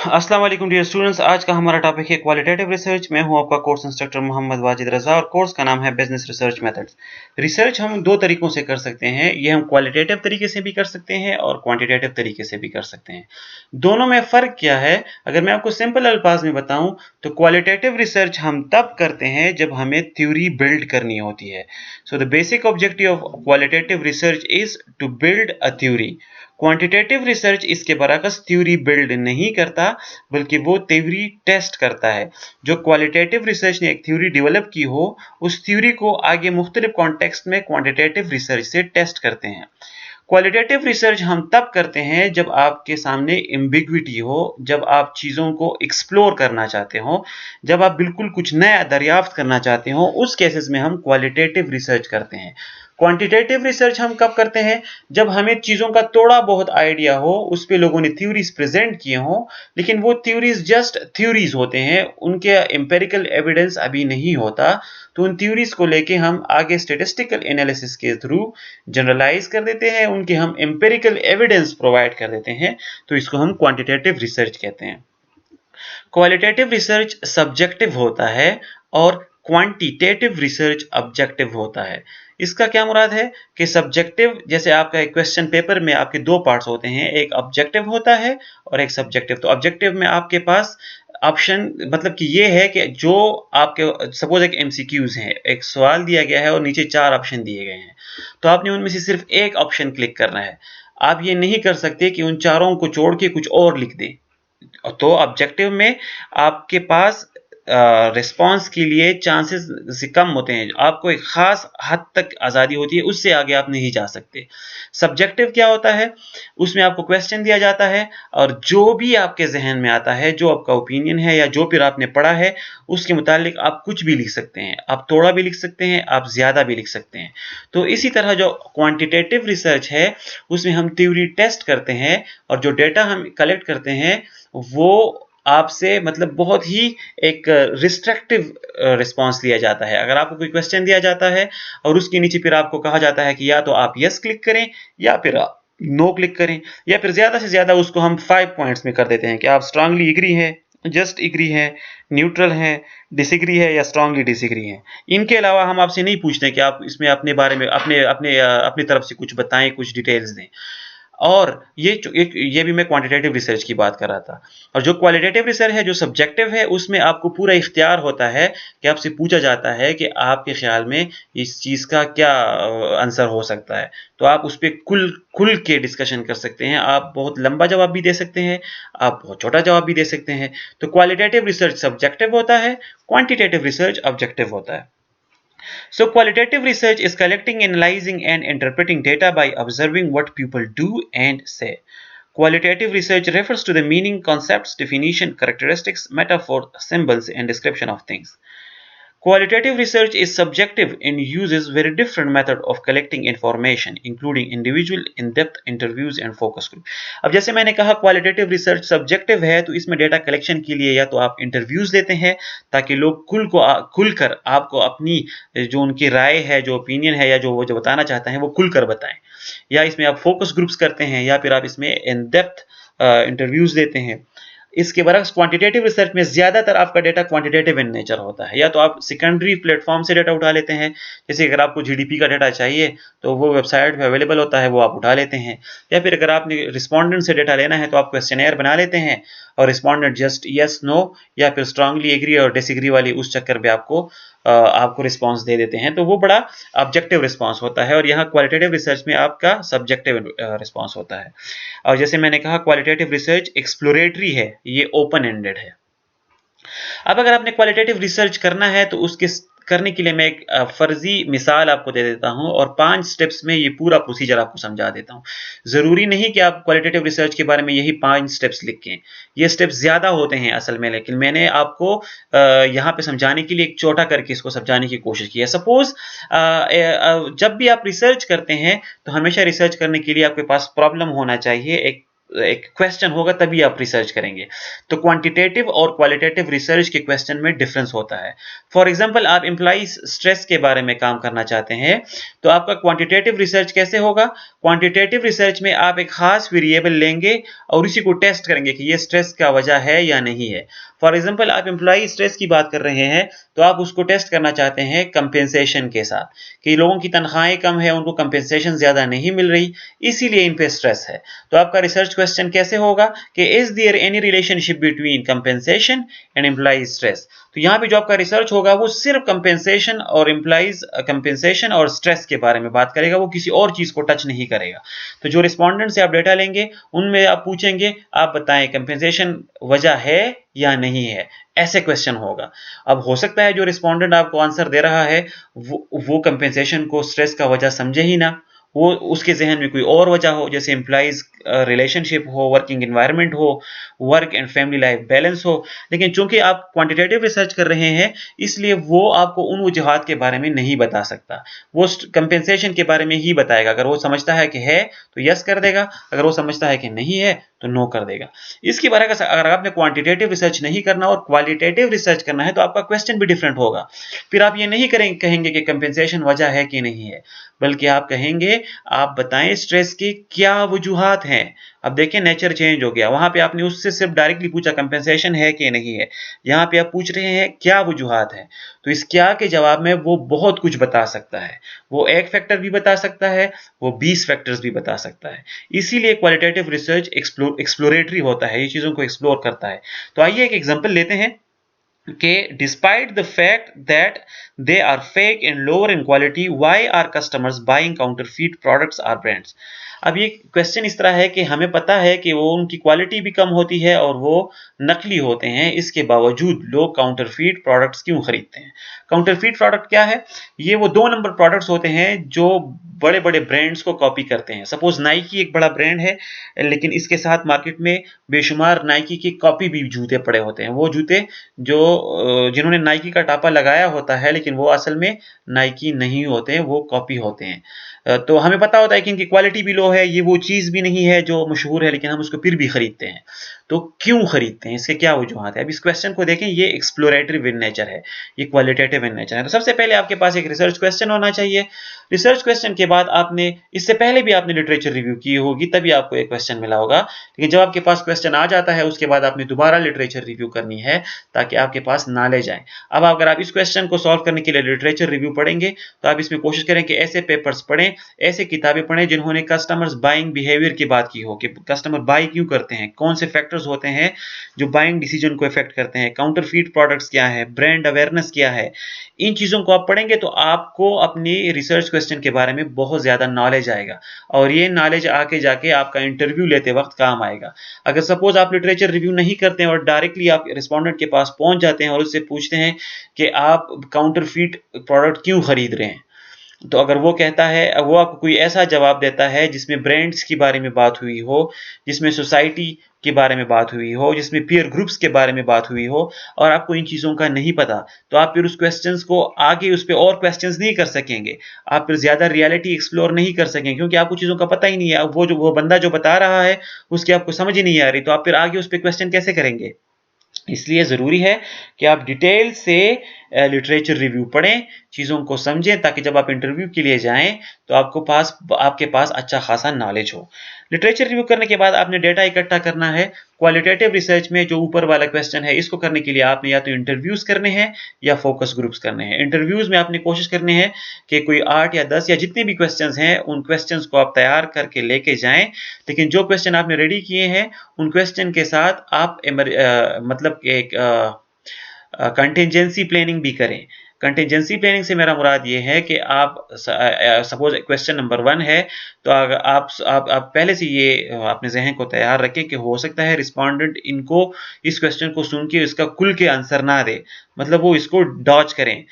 अस्सलाम वालेकुम dear students. आज का हमारा टॉपिक है क्वालिटेटिव रिसर्च। मैं हूं आपका कोर्स इंस्ट्रक्टर मोहम्मद वाजिद रजा और कोर्स का नाम है बिजनेस रिसर्च मेथड्स। रिसर्च हम दो तरीकों से कर सकते हैं। ये हम क्वालिटेटिव तरीके से भी कर सकते हैं और क्वांटिटेटिव तरीके से भी कर सकते हैं। दोनों में फ़र्क क्या है? अगर मैं आपको सिंपल अल्फाज में बताऊं तो क्वालिटेटिव रिसर्च हम तब करते हैं जब हमें थ्योरी बिल्ड करनी होती है। So the basic objective of qualitative research is to build a theory. Quantitative research इसके बरअक्स थ्योरी बिल्ड नहीं करता, बल्कि वो थ्योरी टेस्ट करता है। जो क्वालिटेटिव रिसर्च ने एक थ्योरी डेवलप की हो, उस थ्योरी को आगे मुख्तलिफ कॉन्टेक्स्ट में क्वांटिटेटिव रिसर्च से टेस्ट करते हैं। क्वालिटेटिव रिसर्च हम तब करते हैं जब आपके सामने एम्बिग्विटी हो, जब आप चीज़ों को एक्सप्लोर करना चाहते हो, जब आप बिल्कुल कुछ नया दरियाफ्त करना चाहते हो, उस केसेस में हम क्वालिटेटिव रिसर्च करते हैं। क्वांटिटेटिव रिसर्च हम कब करते हैं? जब हमें चीज़ों का थोड़ा बहुत आइडिया हो, उस पे लोगों ने थ्योरीज प्रेजेंट किए हों, लेकिन वो थ्योरीज जस्ट थ्योरीज होते हैं, उनके एम्पेरिकल एविडेंस अभी नहीं होता। तो उन थ्योरीज को लेके हम आगे स्टेटिस्टिकल एनालिसिस के थ्रू जनरलाइज कर देते हैं, उनके हम एम्पेरिकल एविडेंस प्रोवाइड कर देते हैं। तो इसको हम क्वांटिटेटिव रिसर्च कहते हैं। क्वालिटेटिव रिसर्च सब्जेक्टिव होता है और क्वांटिटेटिव रिसर्च ऑब्जेक्टिव होता है। इसका क्या मुराद है कि सब्जेक्टिव, जैसे आपका एक क्वेश्चन पेपर में आपके दो पार्ट्स होते हैं, एक ऑब्जेक्टिव होता है और एक सब्जेक्टिव। तो ऑब्जेक्टिव में आपके पास ऑप्शन, मतलब कि ये है कि जो आपके सपोज एक एमसीक्यूज है, एक सवाल दिया गया है और नीचे 4 ऑप्शन दिए गए हैं, तो आपने उनमें से सिर्फ एक ऑप्शन क्लिक करना है। आप ये नहीं कर सकते कि उन चारों को छोड़ के कुछ और लिख दें। तो ऑब्जेक्टिव में आपके पास रिस्पांस के लिए चांसेस कम होते हैं, आपको एक खास हद तक आज़ादी होती है, उससे आगे आप नहीं जा सकते। सब्जेक्टिव क्या होता है? उसमें आपको क्वेश्चन दिया जाता है और जो भी आपके जहन में आता है, जो आपका ओपिनियन है या जो फिर आपने पढ़ा है, उसके मुतालिक आप कुछ भी लिख सकते हैं। आप थोड़ा भी लिख सकते हैं, आप ज़्यादा भी लिख सकते हैं। तो इसी तरह जो क्वांटिटेटिव रिसर्च है, उसमें हम थ्योरी टेस्ट करते हैं और जो डेटा हम कलेक्ट करते हैं वो आपसे मतलब बहुत ही एक रिस्ट्रिक्टिव रिस्पांस लिया जाता है। अगर आपको कोई क्वेश्चन दिया जाता है और उसके नीचे फिर आपको कहा जाता है कि या तो आप यस क्लिक करें या फिर आप नो क्लिक करें, या फिर ज्यादा से ज्यादा उसको हम 5 पॉइंट्स में कर देते हैं कि आप स्ट्रांगली एग्री है, जस्ट एग्री है, न्यूट्रल है, डिसएग्री है या स्ट्रांगली डिसएग्री है। इनके अलावा हम आपसे नहीं पूछते कि आप इसमें अपने बारे में अपनी तरफ से कुछ बताएं, कुछ डिटेल्स दें। और ये भी मैं क्वांटिटेटिव रिसर्च की बात कर रहा था। और जो क्वालिटेटिव रिसर्च है, जो सब्जेक्टिव है, उसमें आपको पूरा इख्तियार होता है कि आपसे पूछा जाता है कि आपके ख्याल में इस चीज़ का क्या आंसर हो सकता है। तो आप उस पर खुल के डिस्कशन कर सकते हैं। आप बहुत लंबा जवाब भी दे सकते हैं, आप बहुत छोटा जवाब भी दे सकते हैं। तो क्वालिटेटिव रिसर्च सब्जेक्टिव होता है, क्वांटिटेटिव रिसर्च ऑब्जेक्टिव होता है। So qualitative research is collecting, analyzing and interpreting data by observing what people do and say. Qualitative research refers to the meaning, concepts, definition, characteristics, metaphor, symbols and description of things. Qualitative research is subjective and uses very different method of collecting information, including individual in-depth interviews and focus group. अब जैसे मैंने कहा qualitative research subjective है, तो इसमें data collection के लिए या तो आप इंटरव्यूज लेते हैं ताकि लोग खुलकर आपको अपनी जो उनकी राय है, जो ओपिनियन है या जो वो जो बताना चाहते हैं वो खुलकर बताएं, या इसमें आप फोकस ग्रुप्स करते हैं या फिर आप इसमें इन डेप्थ इंटरव्यूज लेते हैं। इसके बरक्स क्वांटिटेटिव रिसर्च में ज्यादातर आपका डेटा क्वांटिटेटिव इन नेचर होता है, या तो आप सेकेंडरी प्लेटफॉर्म से डेटा उठा लेते हैं, जैसे अगर आपको जीडीपी का डेटा चाहिए तो वो वेबसाइट पे अवेलेबल होता है, वो आप उठा लेते हैं। या फिर अगर आपने रिस्पोंडेंट से डेटा लेना है तो आप क्वेश्चनेयर बना लेते हैं और रिस्पोंडेंट जस्ट यस नो या फिर स्ट्रांगली एग्री और डिसएग्री वाली उस चक्कर पे आपको रिस्पांस दे देते हैं। तो वो बड़ा ऑब्जेक्टिव रिस्पांस होता है और यहाँ क्वालिटेटिव रिसर्च में आपका सब्जेक्टिव रिस्पांस होता है। और जैसे मैंने कहा क्वालिटेटिव रिसर्च एक्सप्लोरेटरी है, ये ओपन एंडेड है। अब अगर आपने क्वालिटेटिव रिसर्च करना है तो उसके करने के लिए मैं एक फर्जी मिसाल आपको दे देता हूं और 5 स्टेप्स में ये पूरा प्रोसीजर आपको समझा देता हूं। जरूरी नहीं कि आप क्वालिटेटिव रिसर्च के बारे में यही 5 स्टेप्स लिखें, ये स्टेप्स ज्यादा होते हैं असल में, लेकिन मैंने आपको यहाँ पे समझाने के लिए एक छोटा करके इसको समझाने की कोशिश की है। सपोज जब भी आप रिसर्च करते हैं तो हमेशा रिसर्च करने के लिए आपके पास प्रॉब्लम होना चाहिए, एक एक क्वेश्चन होगा तभी आप रिसर्च करेंगे। तो क्वांटिटेटिव और क्वालिटेटिव रिसर्च के क्वेश्चन में डिफरेंस होता है। फॉर एग्जांपल आप एम्प्लॉय स्ट्रेस के बारे में काम करना चाहते हैं, तो आपका क्वांटिटेटिव रिसर्च कैसे होगा? क्वांटिटेटिव रिसर्च में आप एक खास वेरिएबल लेंगे और उसी को टेस्ट करेंगे कि ये स्ट्रेस का वजह है या नहीं है। फॉर एग्जांपल आप एम्प्लॉय स्ट्रेस की बात कर रहे हैं, तो आप उसको टेस्ट करना चाहते हैं कंपेंसेशन के साथ, कि लोगों की तनख्वाहें कम है, उनको कंपेंसेशन ज्यादा नहीं मिल रही, इसीलिए इन पे स्ट्रेस है। तो आपका रिसर्च क्वेश्चन कैसे होगा कि is there any relationship between compensation and employee stress? तो यहाँ पे जो आपका रिसर्च होगा वो सिर्फ कंपेंसेशन और एम्प्लॉइज कंपेंसेशन और स्ट्रेस के बारे में बात करेगा, वो किसी और चीज को टच नहीं करेगा। तो जो रिस्पोंडेंट से आप डेटा लेंगे उनमें आप पूछेंगे, आप बताएं कंपेंसेशन वजह है या नहीं है, ऐसे क्वेश्चन होगा। अब हो सकता है जो रिस्पोंडेंट आपको आंसर दे रहा है वो कंपेंसेशन को स्ट्रेस का वजह समझे ही ना, वो उसके जहन में कोई और वजह हो, जैसे एम्प्लॉइज रिलेशनशिप हो, वर्किंग एनवायरनमेंट हो, work and family life balance हो। लेकिन चूंकि आप क्वांटिटेटिव रिसर्च कर रहे हैं, इसलिए वो आपको उन वजूहात के बारे में नहीं बता सकता, वो कंपेंसेशन के बारे में ही बताएगा। अगर वो समझता है कि है तो यस कर देगा, अगर वो समझता है कि नहीं है तो नो कर देगा। इसकी बारे में अगर आपने क्वांटिटेटिव रिसर्च नहीं करना और क्वालिटेटिव रिसर्च करना है, तो आपका क्वेश्चन भी डिफरेंट होगा। फिर आप ये नहीं कहेंगे कि कंपेंसेशन वजह है कि नहीं है, बल्कि आप कहेंगे आप बताएं स्ट्रेस की क्या वजूहात हैं। अब देखें नेचर चेंज हो गया, वहां पे आपने उससे सिर्फ डायरेक्टली पूछा कंपेंसेशन है कि नहीं है, यहाँ पे आप पूछ रहे हैं क्या वजूहात हैं। तो इस क्या के जवाब में वो बहुत कुछ बता सकता है, वो एक फैक्टर भी बता सकता है, वो 20 फैक्टर्स भी बता सकता है। इसीलिए क्वालिटेटिव रिसर्च एक्सप्लोरेटरी होता है, ये चीजों को एक्सप्लोर करता है। तो आइए एक एग्जांपल लेते हैं कि despite the fact that they are fake and lower in quality, why are customers buying counterfeit products or brands? अब ये क्वेश्चन इस तरह है कि हमें पता है कि वो उनकी क्वालिटी भी कम होती है और वो नकली होते हैं, इसके बावजूद लोग काउंटरफीट प्रोडक्ट्स क्यों खरीदते हैं? काउंटरफीट प्रोडक्ट क्या है? ये वो 2 नंबर प्रोडक्ट्स होते हैं जो बड़े बड़े ब्रांड्स को कॉपी करते हैं। सपोज नाइकी एक बड़ा ब्रांड है, लेकिन इसके साथ मार्केट में बेशुमार नाइकी के कॉपी भी जूते पड़े होते हैं। वो जूते जो जिन्होंने नाइकी का टापा लगाया होता है, लेकिन वो असल में नाइकी नहीं होते हैं, वो कॉपी होते हैं। तो हमें पता होता है कि इनकी क्वालिटी भी लो है, ये वो चीज भी नहीं है जो मशहूर है, लेकिन हम उसको फिर भी खरीदते हैं। तो क्यों खरीदते हैं, इसके क्या वजूहत है? अब इस क्वेश्चन को देखें, ये एक्सप्लोरेटरी इन नेचर है, ये क्वालिटेटिव इन नेचर है। तो सबसे पहले आपके पास एक रिसर्च क्वेश्चन होना चाहिए। रिसर्च क्वेश्चन के बाद आपने इससे पहले भी आपने लिटरेचर रिव्यू की होगी, तभी आपको एक क्वेश्चन मिला होगा। लेकिन जब आपके पास क्वेश्चन आ जाता है, उसके बाद आपने दोबारा लिटरेचर रिव्यू करनी है ताकि आपके पास नॉलेज आए। अब अगर आप इस क्वेश्चन को सॉल्व करने के लिए लिटरेचर रिव्यू पढ़ेंगे, तो आप इसमें कोशिश करें कि ऐसे पेपर्स पढ़ें, ऐसे किताबें पढ़ें जिन्होंने कस्टमर्स बाइंग बिहेवियर की बात की हो, कि कस्टमर बाई क्यों करते हैं, कौन से फैक्टर्स होते हैं जो बाइंग डिसीजन को इफेक्ट करते हैं, काउंटरफीट प्रोडक्ट्स क्या है, ब्रांड अवेयरनेस क्या है। इन चीजों को आप पढ़ेंगे तो आपको अपनी रिसर्च क्वेश्चन के बारे में बहुत ज्यादा नॉलेज आएगा, और ये नॉलेज आके जाके आपका इंटरव्यू लेते वक्त काम आएगा। अगर सपोज आप लिटरेचर रिव्यू नहीं करते हैं और डायरेक्टली आप रिस्पोंडेंट के पास पहुंच जाते हैं और उससे पूछते हैं कि आप काउंटरफीट प्रोडक्ट क्यों खरीद रहे हैं, तो अगर वो कहता है, वो आपको कोई ऐसा जवाब देता है जिसमें ब्रांड्स के बारे में बात हुई हो, जिसमें सोसाइटी के बारे में बात हुई हो, जिसमें पीयर ग्रुप्स के बारे में बात हुई हो, और आपको इन चीजों का नहीं पता, तो आप फिर उस क्वेश्चंस को आगे उस पर और क्वेश्चंस नहीं कर सकेंगे, आप फिर ज्यादा रियलिटी एक्सप्लोर नहीं कर सकेंगे, क्योंकि आपको चीजों का पता ही नहीं है। अब वो बंदा जो बता रहा है उसकी आपको समझ ही नहीं आ रही, तो आप फिर आगे उस पर क्वेश्चन कैसे करेंगे? इसलिए ज़रूरी है कि आप डिटेल से लिटरेचर रिव्यू पढ़ें, चीज़ों को समझें, ताकि जब आप इंटरव्यू के लिए जाएं तो आपके पास अच्छा खासा नॉलेज हो। लिटरेचर रिव्यू करने के बाद आपने डेटा इकट्ठा करना है। क्वालिटेटिव रिसर्च में जो ऊपर वाला क्वेश्चन है, इसको करने के लिए आपने या तो इंटरव्यूज करने हैं या फोकस ग्रुप्स करने हैं। इंटरव्यूज में आपने कोशिश करनी है कि कोई 8 या 10 या जितने भी क्वेश्चंस हैं, उन क्वेश्चंस को आप तैयार करके लेके जाएं। लेकिन जो क्वेश्चन आपने रेडी किए हैं, उन क्वेश्चन के साथ आप मतलब एक कंटिजेंसी प्लानिंग भी करें। कंटिजेंसी प्लानिंग से मेरा मुराद ये है कि आप सपोज क्वेश्चन नंबर 1 है, तो अगर आप पहले से ये अपने जहन को तैयार रखें कि हो सकता है रिस्पोंडेंट इनको इस क्वेश्चन को सुन के इसका खुल के आंसर ना दे, मतलब वो इसको डॉज करें।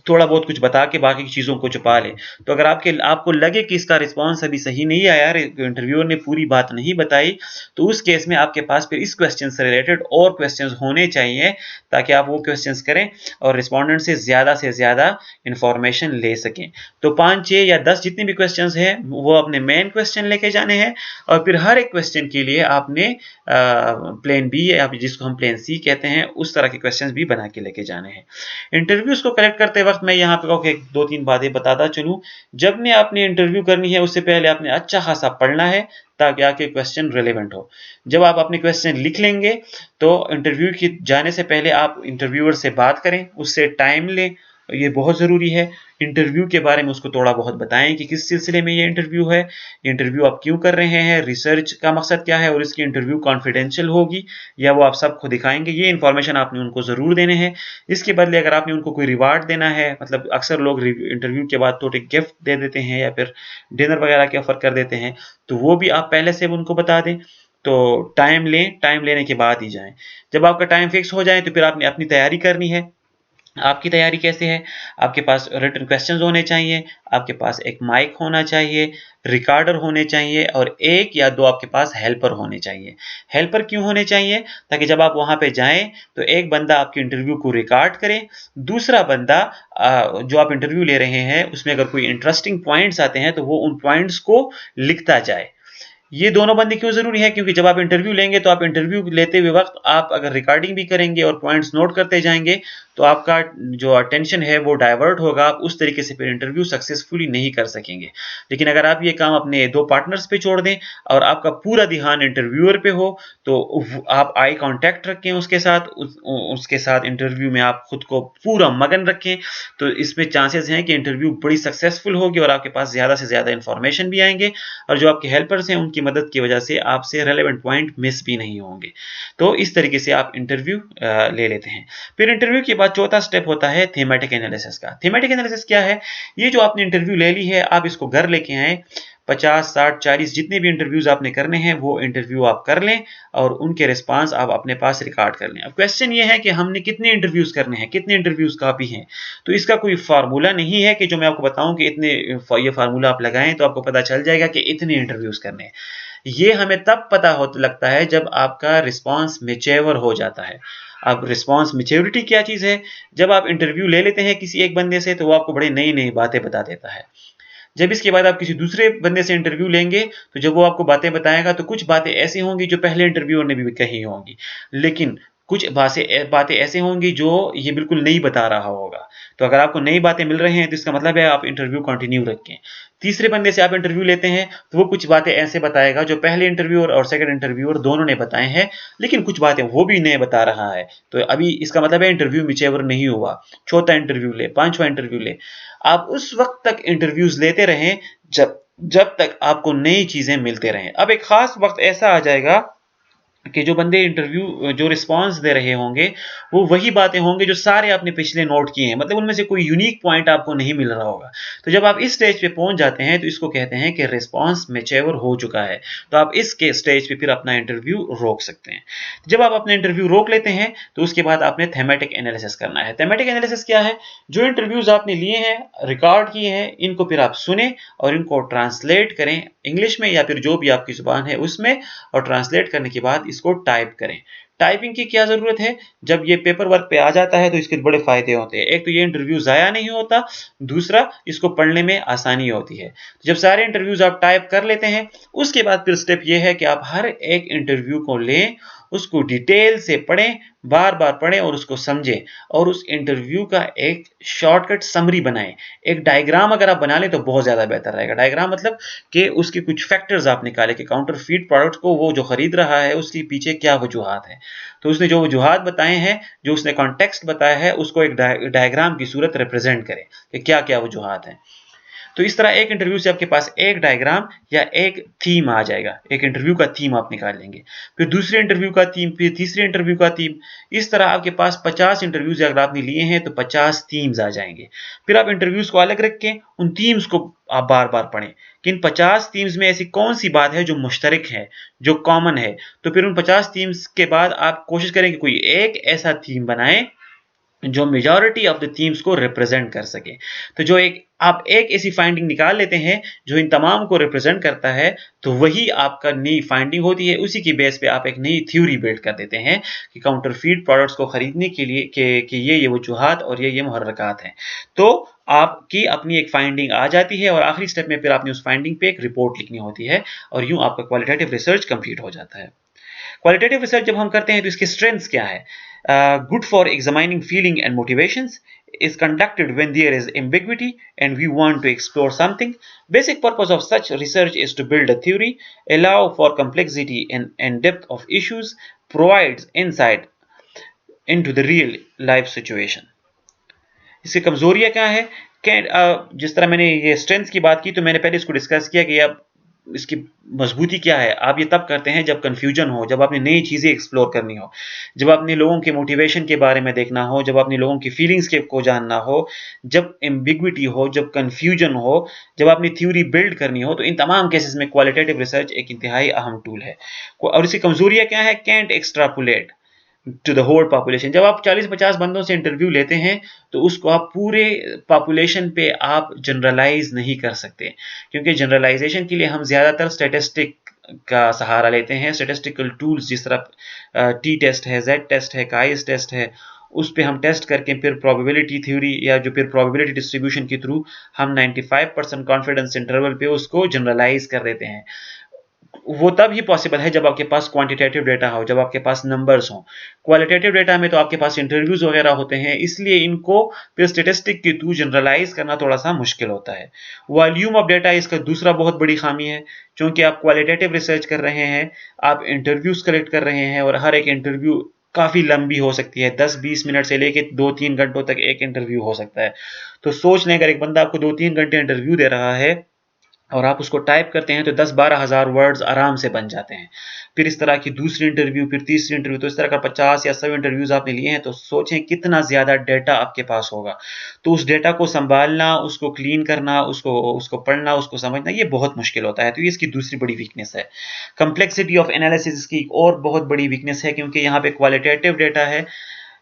थोड़ा बहुत कुछ बता के बाकी की चीज़ों को छुपा ले। तो अगर आपको लगे कि इसका रिस्पॉन्स अभी सही नहीं आया, इंटरव्यूअर ने पूरी बात नहीं बताई, तो उस केस में आपके पास फिर इस क्वेश्चन से रिलेटेड और क्वेश्चंस होने चाहिए, ताकि आप वो क्वेश्चंस करें और रिस्पोंडेंट से ज़्यादा इंफॉर्मेशन ले सकें। तो 5, 6 या 10 जितने भी क्वेश्चंस हैं वो अपने मेन क्वेश्चन लेके जाने हैं, और फिर हर एक क्वेश्चन के लिए आपने प्लेन बी या जिसको हम प्लेन सी कहते हैं, उस तरह के क्वेश्चंस भी बना के लेके जाने हैं। इंटरव्यूज को कलेक्ट करते वक्त मैं यहाँ पे 2-3 बातें बताता चलूँ। जब ने आपने इंटरव्यू करनी है उससे पहले आपने अच्छा खासा पढ़ना है, ताकि आपके क्वेश्चन रिलेवेंट हो। जब आप अपने क्वेश्चन लिख लेंगे तो इंटरव्यू की जाने से पहले आप इंटरव्यूअर से बात करें, उससे टाइम लें, ये बहुत ज़रूरी है। इंटरव्यू के बारे में उसको थोड़ा बहुत बताएं कि किस सिलसिले में ये इंटरव्यू है, इंटरव्यू आप क्यों कर रहे हैं, रिसर्च का मकसद क्या है, और इसकी इंटरव्यू कॉन्फिडेंशियल होगी या वो आप सबको दिखाएंगे, ये इन्फॉर्मेशन आपने उनको ज़रूर देने हैं। इसके बदले अगर आपने उनको कोई रिवार्ड देना है, मतलब अक्सर लोग इंटरव्यू के बाद थोड़े गिफ्ट दे देते हैं या फिर डिनर वगैरह के ऑफर कर देते हैं, तो वो भी आप पहले से उनको बता दें। तो टाइम लें, टाइम लेने के बाद ही जाएं। जब आपका टाइम फिक्स हो जाए तो फिर आपने अपनी तैयारी करनी है। आपकी तैयारी कैसे है? आपके पास रिटन क्वेश्चंस होने चाहिए, आपके पास एक माइक होना चाहिए, रिकॉर्डर होने चाहिए, और 1 या 2 आपके पास हेल्पर होने चाहिए। हेल्पर क्यों होने चाहिए? ताकि जब आप वहां पे जाएं तो एक बंदा आपकी इंटरव्यू को रिकॉर्ड करे, दूसरा बंदा जो आप इंटरव्यू ले रहे हैं उसमें अगर कोई इंटरेस्टिंग पॉइंट्स आते हैं तो वो उन पॉइंट्स को लिखता जाए। ये दोनों बंदे क्यों जरूरी है? क्योंकि जब आप इंटरव्यू लेंगे तो आप इंटरव्यू लेते हुए वक्त आप अगर रिकॉर्डिंग भी करेंगे और पॉइंट्स नोट करते जाएंगे तो आपका जो अटेंशन है वो डाइवर्ट होगा, आप उस तरीके से फिर इंटरव्यू सक्सेसफुली नहीं कर सकेंगे। लेकिन अगर आप ये काम अपने 2 पार्टनर्स पे छोड़ दें और आपका पूरा ध्यान इंटरव्यूअर पे हो, तो आप आई कांटेक्ट रखें उसके साथ, उसके साथ इंटरव्यू में आप खुद को पूरा मगन रखें, तो इसमें चांसेस हैं कि इंटरव्यू बड़ी सक्सेसफुल होगी और आपके पास ज़्यादा से ज़्यादा इंफॉर्मेशन भी आएंगे, और जो आपके हेल्पर्स हैं उनकी मदद की वजह से आपसे रेलेवेंट पॉइंट मिस भी नहीं होंगे। तो इस तरीके से आप इंटरव्यू ले लेते हैं। फिर इंटरव्यू के बाद चौथा स्टेप होता है थीमेटिक एनालिसिस का। थीमेटिक एनालिसिस क्या है? ये जो आपने इंटरव्यू ले ली है, आप इसको घर लेके आए, 50, 60, 40 जितने भी इंटरव्यूज आपने करने हैं वो इंटरव्यू आप कर लें और उनके रिस्पांस आप अपने पास रिकॉर्ड कर लें। अब क्वेश्चन ये है कि हमने कितने इंटरव्यूज करने हैं, कितने इंटरव्यूज काफी हैं? तो इसका कोई फार्मूला नहीं है कि जो मैं आपको बताऊं कि इतने, ये फार्मूला आप लगाएं तो आपको पता चल जाएगा कि इतने इंटरव्यूज करने हैं। ये हमें तब पता हो लगता है जब आपका रिस्पांस मैच्योर हो जाता है। अब रिस्पांस मैच्योरिटी क्या चीज है? जब आप इंटरव्यू ले लेते हैं किसी एक बंदे से तो वो आपको बड़े नई नई बातें बता देता है। जब इसके बाद आप किसी दूसरे बंदे से इंटरव्यू लेंगे तो जब वो आपको बातें बताएगा तो कुछ बातें ऐसी होंगी जो पहले इंटरव्यूअर ने भी कही होंगी, लेकिन कुछ बातें ऐसे होंगी जो ये बिल्कुल नहीं बता रहा होगा। तो अगर आपको नई बातें मिल रही हैं तो इसका मतलब है आप इंटरव्यू कंटिन्यू रखें। तीसरे बंदे से आप इंटरव्यू लेते हैं तो वो कुछ बातें ऐसे बताएगा जो पहले इंटरव्यूअर और सेकंड इंटरव्यूअर दोनों ने बताए हैं, लेकिन कुछ बातें वो भी नए बता रहा है। तो अभी इसका मतलब है इंटरव्यू मैच्योर नहीं हुआ। चौथा इंटरव्यू ले, पांचवा इंटरव्यू ले, आप उस वक्त तक इंटरव्यूज लेते रहें जब जब तक आपको नई चीजें मिलते रहें। अब एक खास वक्त ऐसा आ जाएगा कि जो बंदे इंटरव्यू जो रिस्पांस दे रहे होंगे वो वही बातें होंगे जो सारे आपने पिछले नोट किए हैं, मतलब उनमें से कोई यूनिक पॉइंट आपको नहीं मिल रहा होगा। तो जब आप इस स्टेज पे पहुंच जाते हैं तो इसको कहते हैं कि रिस्पांस मैच्योर हो चुका है। तो आप इसके स्टेज पे फिर अपना इंटरव्यू रोक सकते हैं। जब आप अपना इंटरव्यू रोक लेते हैं तो उसके बाद आपने थेमेटिक एनालिसिस करना है। थेमेटिक एनालिसिस क्या है? जो इंटरव्यूज आपने लिए हैं, रिकॉर्ड किए हैं, इनको फिर आप सुने और इनको ट्रांसलेट करें इंग्लिश में या फिर जो भी आपकी जुबान है उसमें, और ट्रांसलेट करने के बाद इसको टाइप करें। टाइपिंग की क्या जरूरत है? जब ये पेपर वर्क पे आ जाता है तो इसके बड़े फायदे होते हैं। एक तो ये इंटरव्यू जाया नहीं होता, दूसरा इसको पढ़ने में आसानी होती है। जब सारे इंटरव्यूज आप टाइप कर लेते हैं उसके बाद फिर स्टेप ये है कि आप हर एक इंटरव्यू को लें, उसको डिटेल से पढ़ें, बार बार पढ़ें और उसको समझें, और उस इंटरव्यू का एक शॉर्टकट समरी बनाएं। एक डायग्राम अगर आप बना लें तो बहुत ज्यादा बेहतर रहेगा। डायग्राम मतलब कि उसके कुछ फैक्टर्स आप निकालें कि काउंटरफीट प्रोडक्ट को वो जो खरीद रहा है उसके पीछे क्या वजूहात है। तो उसने जो वजूहात बताए हैं, जो उसने कॉन्टेक्स्ट बताया है, उसको एक डायग्राम की सूरत रिप्रेजेंट करें कि क्या क्या वजूहात हैं। तो इस तरह एक इंटरव्यू से आपके पास एक डायग्राम या एक थीम आ जाएगा। एक इंटरव्यू का थीम आप निकाल लेंगे, फिर दूसरे इंटरव्यू का थीम, फिर तीसरे इंटरव्यू का थीम। इस तरह आपके पास 50 इंटरव्यूज अगर आपने लिए हैं तो 50 थीम्स आ जाएंगे। फिर आप इंटरव्यूज को अलग रख के उन थीम्स को आप बार बार पढ़ें कि इन 50 थीम्स में ऐसी कौन सी बात है जो मुश्तरक है, जो कॉमन है। तो फिर उन 50 थीम्स के बाद आप कोशिश करें कि कोई एक ऐसा थीम बनाएं जो मेजॉरिटी ऑफ द थीम्स को रिप्रेजेंट कर सके। तो जो आप एक ऐसी फाइंडिंग निकाल लेते हैं जो इन तमाम को रिप्रेजेंट करता है, तो वही आपका नई फाइंडिंग होती है। उसी की बेस पे आप एक नई थ्योरी बिल्ड कर देते हैं कि काउंटरफीट प्रोडक्ट्स को खरीदने के लिए कि ये वजूहात और ये मुहर्रकात हैं। तो आपकी अपनी एक फाइंडिंग आ जाती है और आखिरी स्टेप में फिर आपने उस फाइंडिंग पे एक रिपोर्ट लिखनी होती है और यूं आपका क्वालिटेटिव रिसर्च कंप्लीट हो जाता है। क्वालिटेटिव रिसर्च जब हम करते हैं तो इसके स्ट्रेंथ्स क्या है? Good for examining feeling and motivations, is conducted when there is ambiguity and we want to explore something. Basic purpose of such research is to build a theory, allow for complexity and depth of issues, provides insight into the real life situation. इसकी कमजोरियां क्या है? जिस तरह मैंने ये strength की बात की तो मैंने पहले इसको डिस्कस किया कि अब इसकी मजबूती क्या है। आप ये तब करते हैं जब कंफ्यूजन हो, जब आपने नई चीजें एक्सप्लोर करनी हो, जब आपने लोगों के मोटिवेशन के बारे में देखना हो, जब आपने लोगों की फीलिंग्स को जानना हो, जब एम्बिग्विटी हो, जब कंफ्यूजन हो, जब आपने थ्योरी बिल्ड करनी हो। तो इन तमाम केसेस में क्वालिटेटिव रिसर्च एक इंतहाई अहम टूल है। और इसकी कमजोरियां क्या है? Can't extrapolate to the whole population. जब आप 40-50 बंदों से इंटरव्यू लेते हैं तो उसको आप पूरे पॉपुलेशन पे आप जनरलाइज नहीं कर सकते, क्योंकि जनरलाइजेशन के लिए हम ज्यादातर स्टेटिस्टिक का सहारा लेते हैं। स्टेटिस्टिकल टूल्स जिस तरह टी टेस्ट है, जेड टेस्ट है, काइस टेस्ट है, उस पे हम टेस्ट करके फिर प्रोबेबिलिटी थ्योरी या जो फिर प्रोबेबिलिटी डिस्ट्रीब्यूशन के थ्रू हम 95% कॉन्फिडेंस इंटरवल पे उसको जनरलाइज कर देते हैं। वो तब ही पॉसिबल है जब आपके पास क्वांटिटेटिव डेटा हो, जब आपके पास नंबर्स हो। क्वालिटेटिव डेटा में तो आपके पास इंटरव्यूज वगैरह होते हैं, इसलिए इनको फिर स्टेटिस्टिक के थ्रू जनरलाइज करना थोड़ा सा मुश्किल होता है। वॉल्यूम ऑफ डेटा इसका दूसरा बहुत बड़ी खामी है, क्योंकि आप क्वालिटेटिव रिसर्च कर रहे हैं, आप इंटरव्यूज कलेक्ट कर रहे हैं और हर एक इंटरव्यू काफी लंबी हो सकती है। 10-20 मिनट से लेके 2-3 घंटों तक एक इंटरव्यू हो सकता है। तो सोच लें, अगर एक बंदा आपको 2-3 घंटे इंटरव्यू दे रहा है और आप उसको टाइप करते हैं तो 10-12 हज़ार वर्ड्स आराम से बन जाते हैं। फिर इस तरह की दूसरी इंटरव्यू, फिर तीसरी इंटरव्यू, तो इस तरह का 50 या 100 इंटरव्यूज आपने लिए हैं, तो सोचें कितना ज्यादा डेटा आपके पास होगा। तो उस डेटा को संभालना, उसको क्लीन करना, उसको उसको पढ़ना, उसको समझना, ये बहुत मुश्किल होता है। तो ये इसकी दूसरी बड़ी वीकनेस है। कंप्लेक्सिटी ऑफ एनालिसिस इसकी और बहुत बड़ी वीकनेस है, क्योंकि यहाँ पे क्वालिटेटिव डेटा है,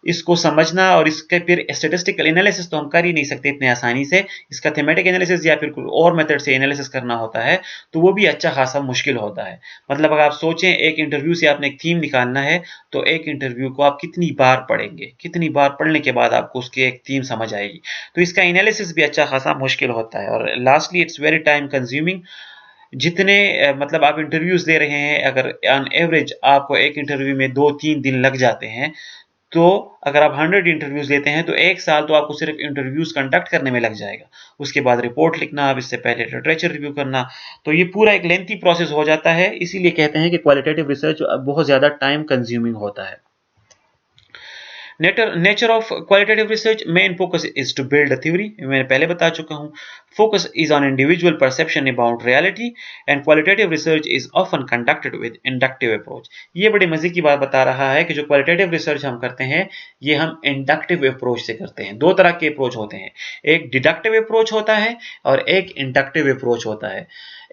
इसको समझना और इसके फिर स्टैटिस्टिकल एनालिसिस तो हम कर ही नहीं सकते इतने आसानी से। इसका थीमेटिक एनालिसिस या फिर कोई और मेथड से एनालिसिस करना होता है, तो वो भी अच्छा खासा मुश्किल होता है। मतलब अगर आप सोचें एक इंटरव्यू से आपने एक थीम निकालना है, तो एक इंटरव्यू को आप कितनी बार पढ़ेंगे, कितनी बार पढ़ने के बाद आपको उसकी एक थीम समझ आएगी। तो इसका एनालिसिस भी अच्छा खासा मुश्किल होता है। और lastly it's very time consuming. जितने मतलब आप इंटरव्यूज दे रहे हैं, अगर ऑन एवरेज आपको एक इंटरव्यू में 2-3 दिन लग जाते हैं, तो अगर आप 100 इंटरव्यूज लेते हैं तो 1 साल तो आपको सिर्फ इंटरव्यूज कंडक्ट करने में लग जाएगा। उसके बाद रिपोर्ट लिखना, अब इससे पहले लिटरेचर रिव्यू करना, तो ये पूरा एक लेंथी प्रोसेस हो जाता है। इसीलिए कहते हैं कि क्वालिटेटिव रिसर्च बहुत ज्यादा टाइम कंज्यूमिंग होता है। Nature of qualitative research, main focus is to build a theory, मैंने पहले बता चुका हूं। Focus is on individual perception about reality and qualitative research is often conducted with inductive approach. ये बड़ी मजे की बात बता रहा है कि जो क्वालिटेटिव रिसर्च हम करते हैं, ये हम इंडक्टिव अप्रोच से करते हैं। दो तरह के अप्रोच होते हैं, एक डिडक्टिव अप्रोच होता है और एक इंडक्टिव अप्रोच होता है।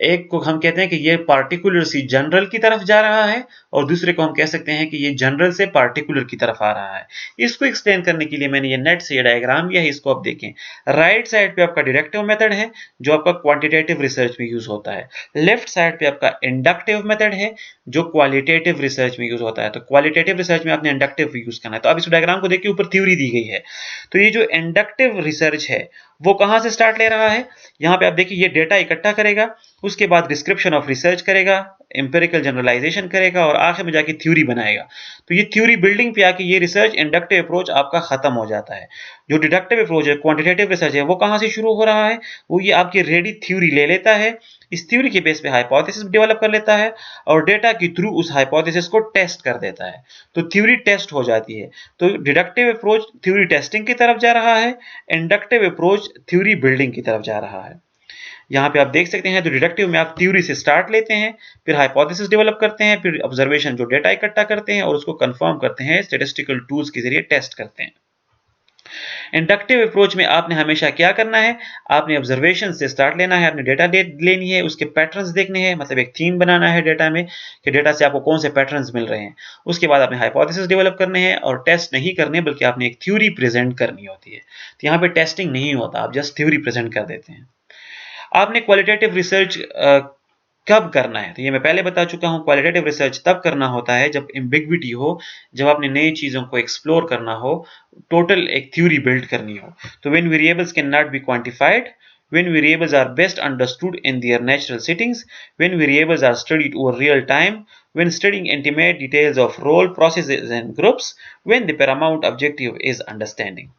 एक को हम कहते हैं कि ये पार्टिकुलर सी जनरल की तरफ जा रहा है, और दूसरे को हम कह सकते हैं कि ये जनरल से पार्टिकुलर की तरफ आ रहा है। इसको एक्सप्लेन करने के लिए मैंने ये नेट से ये डायग्राम लिया है, इसको आप देखें। राइट साइड पे आपका डायरेक्टिव मेथड है जो आपका क्वांटिटेटिव रिसर्च में यूज होता है। लेफ्ट साइड पे आपका इंडक्टिव मेथड है जो क्वालिटेटिव रिसर्च में यूज होता है। तो क्वालिटेटिव रिसर्च में आपने इंडक्टिव यूज करना है। तो अब इस डायग्राम को देखिए, ऊपर थ्योरी दी गई है। तो ये जो इंडक्टिव रिसर्च है वो कहां से स्टार्ट ले रहा है? यहां पे आप देखिए, ये डेटा इकट्ठा करेगा, उसके बाद डिस्क्रिप्शन ऑफ रिसर्च करेगा, एम्पिरिकल जनरलाइजेशन करेगा और आखिर में जाके थ्योरी बनाएगा। तो ये थ्योरी बिल्डिंग पे आके ये रिसर्च इंडक्टिव अप्रोच आपका खत्म हो जाता है। जो डिडक्टिव अप्रोच है, क्वांटिटेटिव रिसर्च है, वो कहां से शुरू हो रहा है? वो ये आपकी रेडी थ्योरी ले लेता है, इस थ्योरी के बेस पे हाइपोथेसिस डेवलप कर लेता है और डेटा के थ्रू उस हाइपोथेसिस को टेस्ट कर देता है। तो थ्योरी टेस्ट हो जाती है। तो डिडक्टिव अप्रोच थ्योरी टेस्टिंग की तरफ जा रहा है, इंडक्टिव अप्रोच थ्योरी बिल्डिंग की तरफ जा रहा है। यहाँ पे आप देख सकते हैं, तो डिडक्टिव में आप थ्योरी से स्टार्ट लेते हैं, फिर हाइपोथेसिस डेवलप करते हैं, फिर ऑब्जर्वेशन जो डेटा इकट्ठा करते हैं और उसको कंफर्म करते हैं, स्टैटिस्टिकल टूल्स के जरिए टेस्ट करते हैं। इंडक्टिव अप्रोच में आपने हमेशा क्या करना है, आपने ऑब्जर्वेशन से स्टार्ट लेना है, आपने डेटा लेनी है, उसके पैटर्न्स देखने हैं, मतलब एक थीम बनाना है डेटा में कि डेटा से आपको कौन से पैटर्न्स मिल रहे हैं। उसके बाद आपने हाइपोथेसिस डेवलप करने हैं और टेस्ट नहीं करने, बल्कि आपने एक थ्योरी प्रेजेंट करनी होती है। तो यहाँ पे टेस्टिंग नहीं होता, आप जस्ट थ्योरी प्रेजेंट कर देते हैं। आपने क्वालिटेटिव रिसर्च कब करना है, तो ये मैं पहले बता चुका हूं। क्वालिटेटिव रिसर्च तब करना होता है जब एम्बिग्विटी हो, जब आपने नई चीजों को एक्सप्लोर करना हो, टोटल एक थ्योरी बिल्ड करनी हो। तो when variables can not be quantified, when variables are best understood in their natural settings, when variables are studied over real time, when studying intimate details of role processes and groups, when the paramount objective is understanding.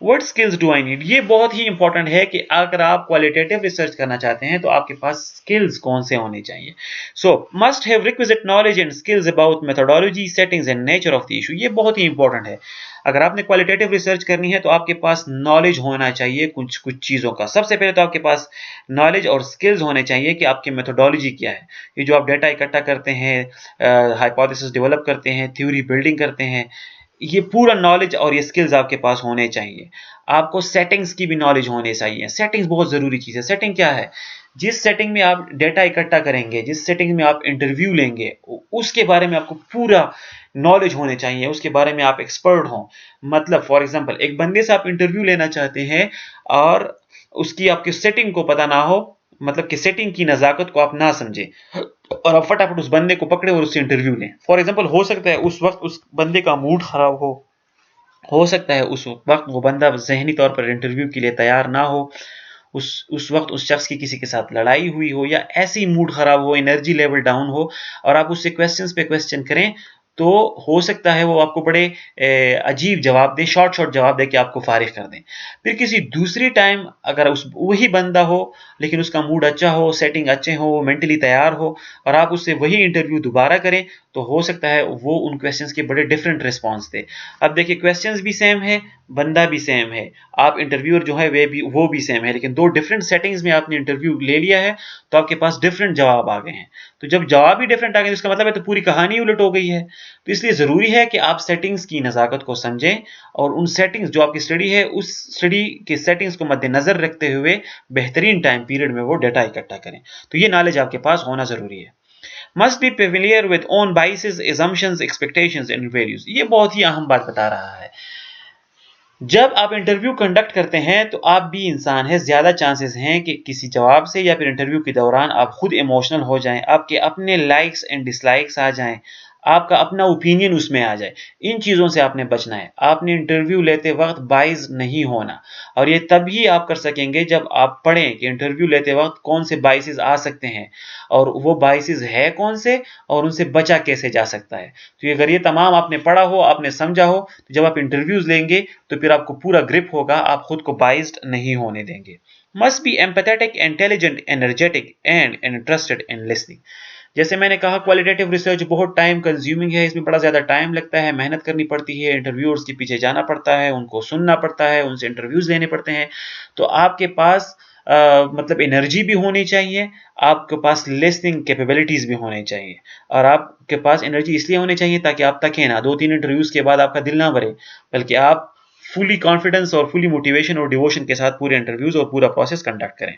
What skills do I need, ये बहुत ही important है कि अगर आप qualitative research करना चाहते हैं तो आपके पास स्किल्स कौन से होने चाहिए। सो must have requisite knowledge and skills about methodology, settings and nature of the issue. ये बहुत ही इंपॉर्टेंट है। अगर आपने क्वालिटेटिव रिसर्च करनी है तो आपके पास नॉलेज होना चाहिए कुछ कुछ चीज़ों का। सबसे पहले तो आपके पास नॉलेज और स्किल्स होने चाहिए कि आपकी मेथोडोलॉजी क्या है। ये जो आप डेटा इकट्ठा करते हैं, हाइपोथेसिस डेवलप करते हैं, थ्योरी बिल्डिंग करते हैं, ये पूरा नॉलेज और ये स्किल्स आपके पास होने चाहिए। आपको सेटिंग्स की भी नॉलेज होनी चाहिए। सेटिंग्स बहुत ज़रूरी चीज़ है। सेटिंग क्या है? जिस सेटिंग में आप डेटा इकट्ठा करेंगे, जिस सेटिंग में आप इंटरव्यू लेंगे, उसके बारे में आपको पूरा नॉलेज होने चाहिए, उसके बारे में आप एक्सपर्ट हों। मतलब फॉर एग्जांपल एक बंदे से आप इंटरव्यू लेना चाहते हैं और उसकी आपकी सेटिंग को पता ना हो, मतलब कि सेटिंग की नज़ाकत को आप ना समझें और आप फटाफट उस बंदे को पकड़े और उससे इंटरव्यू लें। फॉर एग्जांपल हो सकता है उस वक्त उस बंदे का मूड खराब हो सकता है उस वक्त वो बंदा ज़हनी तौर पर इंटरव्यू के लिए तैयार ना हो, उस वक्त उस शख्स की किसी के साथ लड़ाई हुई हो या ऐसी मूड खराब हो, एनर्जी लेवल डाउन हो और आप उससे क्वेश्चंस पे क्वेश्चन करें, तो हो सकता है वो आपको बड़े अजीब जवाब दे, शॉर्ट शॉर्ट जवाब दे के आपको फारिग कर दें। फिर किसी दूसरी टाइम अगर उस वही बंदा हो लेकिन उसका मूड अच्छा हो, सेटिंग अच्छे हो, मेंटली तैयार हो और आप उससे वही इंटरव्यू दोबारा करें, तो हो सकता है वो उन क्वेश्चंस के बड़े डिफरेंट रिस्पॉन्स दे। अब देखिए क्वेश्चंस भी सेम है, बंदा भी सेम है, आप इंटरव्यूअर जो है वो भी सेम है, लेकिन दो डिफरेंट सेटिंग्स में आपने इंटरव्यू ले लिया है तो आपके पास डिफरेंट जवाब आ गए हैं। तो जब जवाब ही डिफरेंट आ गए, इसका मतलब है तो पूरी कहानी उलट हो गई है। तो इसलिए ज़रूरी है कि आप सेटिंग्स की नज़ाकत को समझें और उन सेटिंग्स जो आपकी स्टडी है, उस स्टडी के सेटिंग्स को मद्देनज़र रखते हुए बेहतरीन टाइम पीरियड में वो डेटा इकट्ठा करें। तो ये नॉलेज आपके पास होना ज़रूरी है। Must be familiar with own biases, assumptions, expectations and values। ये बहुत ही अहम बात बता रहा है। जब आप इंटरव्यू कंडक्ट करते हैं तो आप भी इंसान हैं, ज़्यादा चांसेस हैं कि किसी जवाब से या फिर इंटरव्यू के दौरान आप खुद इमोशनल हो जाएं, आपके अपने लाइक्स एंड डिसलाइक्स आ जाएं, आपका अपना ओपिनियन उसमें आ जाए। इन चीज़ों से आपने बचना है। आपने इंटरव्यू लेते वक्त बाइज नहीं होना और ये तभी आप कर सकेंगे जब आप पढ़ें कि इंटरव्यू लेते वक्त कौन से बाइसेस आ सकते हैं और वो बाइसेस है कौन से और उनसे बचा कैसे जा सकता है। तो अगर ये तमाम आपने पढ़ा हो, आपने समझा हो, तो जब आप इंटरव्यूज लेंगे तो फिर आपको पूरा ग्रिप होगा, आप खुद को बाइज्ड नहीं होने देंगे। Must be empathetic, intelligent, energetic and interested in listening. जैसे मैंने कहा क्वालिटेटिव रिसर्च बहुत टाइम कंज्यूमिंग है, इसमें बड़ा ज़्यादा टाइम लगता है, मेहनत करनी पड़ती है, इंटरव्यूअर्स के पीछे जाना पड़ता है, उनको सुनना पड़ता है, उनसे इंटरव्यूज़ लेने पड़ते हैं। तो आपके पास मतलब एनर्जी भी होनी चाहिए, आपके पास लिसनिंग कैपेबिलिटीज़ भी होनी चाहिए और आपके पास एनर्जी इसलिए होनी चाहिए ताकि आप थकें ना, 2-3 इंटरव्यूज़ के बाद आपका दिल ना भरे, बल्कि आप फुली कॉन्फिडेंस और फुली मोटिवेशन और डिवोशन के साथ पूरे इंटरव्यूज़ और पूरा प्रोसेस कंडक्ट करें।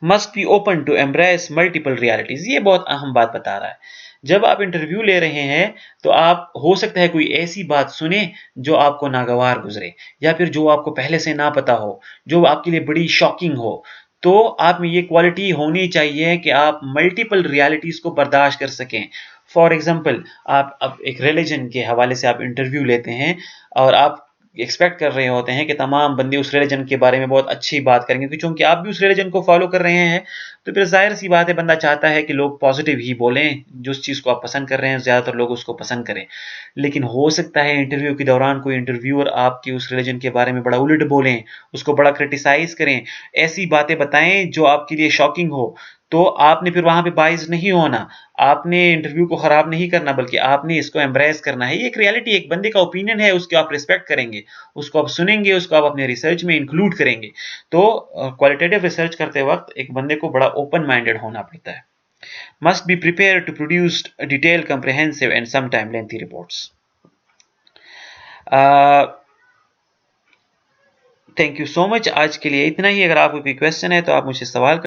Must be open to embrace multiple realities. ये बहुत अहम बात बता रहा है। जब आप इंटरव्यू ले रहे हैं तो आप हो सकता है कोई ऐसी बात सुने जो आपको नागवार गुजरे या फिर जो आपको पहले से ना पता हो, जो आपके लिए बड़ी शॉकिंग हो। तो आप में ये क्वालिटी होनी चाहिए कि आप मल्टीपल रियलिटीज को बर्दाश्त कर सकें। फॉर एग्जाम्पल आप अब एक रिलीजन के हवाले से आप इंटरव्यू लेते हैं और आप एक्सपेक्ट कर रहे होते हैं कि तमाम बंदे उस रिलीजन के बारे में बहुत अच्छी बात करेंगे, क्योंकि चूंकि आप भी उस रिलीजन को फॉलो कर रहे हैं, तो फिर जाहिर सी बात है बंदा चाहता है कि लोग पॉजिटिव ही बोलें, जिस चीज़ को आप पसंद कर रहे हैं ज़्यादातर लोग उसको पसंद करें। लेकिन हो सकता है इंटरव्यू के दौरान कोई इंटरव्यूअर आपकी उस रिलीजन के बारे में बड़ा उलट बोलें, उसको बड़ा क्रिटिसाइज करें, ऐसी बातें बताएं जो आपके लिए शॉकिंग हो। तो आपने फिर वहां पे बाइज नहीं होना, आपने इंटरव्यू को खराब नहीं करना, बल्कि आपने इसको एम्ब्रेस करना है। ये एक रियलिटी, एक बंदे का ओपिनियन है, उसको आप रिस्पेक्ट करेंगे, उसको आप सुनेंगे, उसको आप अपने रिसर्च में इंक्लूड करेंगे। तो क्वालिटेटिव रिसर्च करते वक्त एक बंदे को बड़ा ओपन माइंडेड होना पड़ता है। Must be prepare to produce detail, comprehensive and sometime lengthy reports. Thank you so much. आज के लिए इतना ही। अगर आपको कोई क्वेश्चन है तो आप मुझसे सवाल